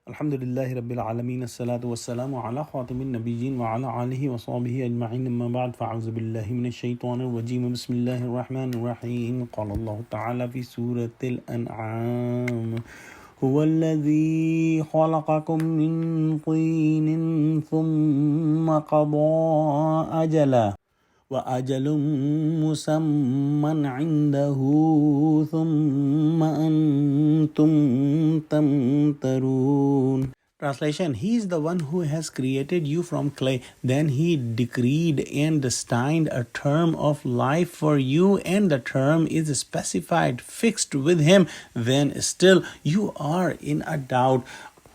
Alhamdulillahi Rabbil Alameen. As-salatu was-salamu ala khatimin nabiyyin wa ala alihi wa sahbihi ajma'in. Amma ba'd. Fa'auzu billahi minash shaitanir rajim. Bismillahir rahmanir rahim. Qala Allah ta'ala fi Surah Al-Anaam. هو الذي خلقكم من طين ثم قضى أجلا وأجل مسمى عنده ثم أنتم تمترون. Translation: He is the one who has created you from clay. Then He decreed and destined a term of life for you, and the term is specified, fixed with Him. Then still you are in a doubt.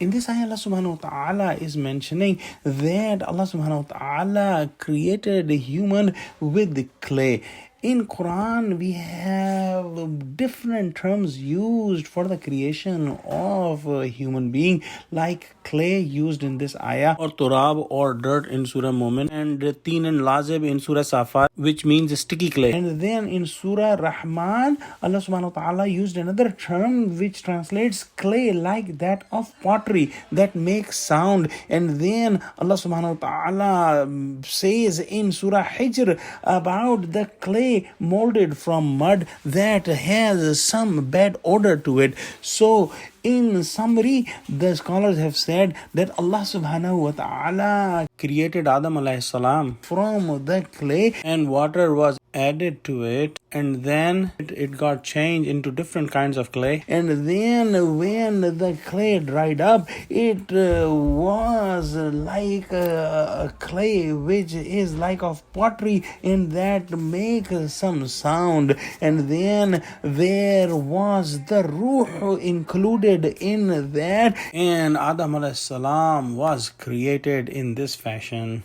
In this ayah, Allah subhanahu wa ta'ala is mentioning that Allah subhanahu wa ta'ala created a human with the clay. In Quran, we have different terms used for the creation of a human being, like clay used in this ayah, or turab or dirt in Surah Mu'min, and teen and lazib in Surah Safat, which means sticky clay. And then in Surah Rahman, Allah subhanahu wa ta'ala used another term which translates clay like that of pottery that makes sound. And then Allah subhanahu wa ta'ala says in Surah Hijr about the clay molded from mud that has some bad odor to it. So in summary, the scholars have said that Allah subhanahu wa ta'ala created Adam alayhi salam from the clay, and water was added to it, and then it got changed into different kinds of clay. And then when the clay dried up, it was like a clay which is like of pottery, and that makes some sound. And then there was the ruh included in that, and Adam alayhi salam was created in this fashion.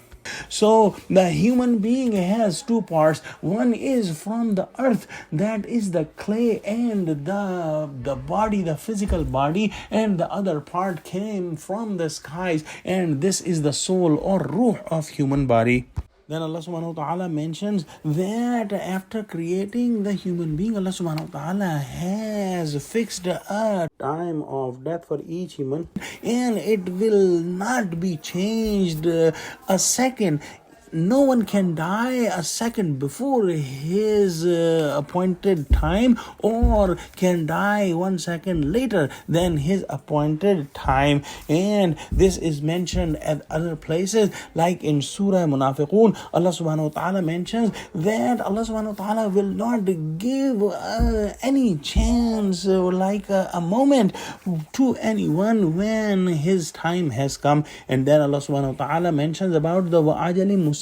So the human being has two parts. One is from the earth, that is the clay and the body, the physical body, and the other part came from the skies, and this is the soul or ruh of human body. Then Allah subhanahu wa ta'ala mentions that after creating the human being, Allah subhanahu wa ta'ala has fixed a time of death for each human, and it will not be changed a second. No one can die a second before his appointed time, or can die 1 second later than his appointed time. And this is mentioned at other places, like in Surah Munafiqun. Allah subhanahu wa ta'ala mentions that Allah subhanahu wa ta'ala will not give any chance, like a moment, to anyone when his time has come. And then Allah subhanahu wa ta'ala mentions about the wa'ajali musamman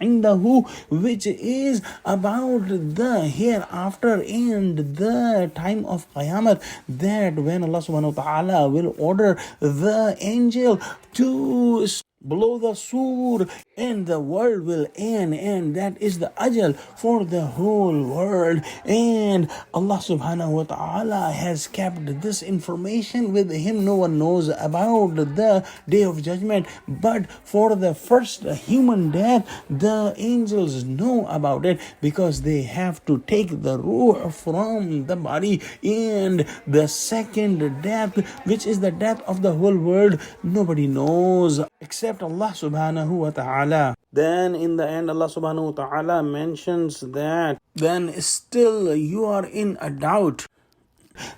indahu, which is about the hereafter and the time of Qiyamah, that when Allah subhanahu wa ta'ala will order the angel to blow the sur, and the world will end, and that is the ajal for the whole world. And Allah subhanahu wa ta'ala has kept this information with Him. No one knows about the day of judgment, but for the first human death, the angels know about it, because they have to take the ruh from the body. And the second death, which is the death of the whole world, nobody knows except Allah subhanahu wa ta'ala. Then in the end, Allah subhanahu wa ta'ala mentions that then still you are in a doubt.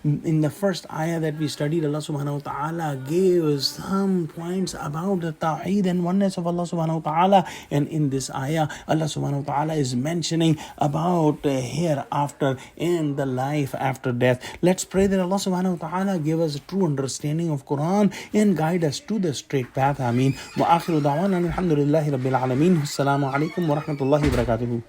In the first ayah that we studied, Allah subhanahu wa ta'ala gave some points about the tawheed and oneness of Allah subhanahu wa ta'ala. And in this ayah, Allah subhanahu wa ta'ala is mentioning about hereafter and the life after death. Let's pray that Allah subhanahu wa ta'ala give us a true understanding of Quran and guide us to the straight path. Ameen. Wa akhiru da'wana alhamdulillahi rabbil alameen. Assalamu alaikum wa rahmatullahi wa barakatuhu.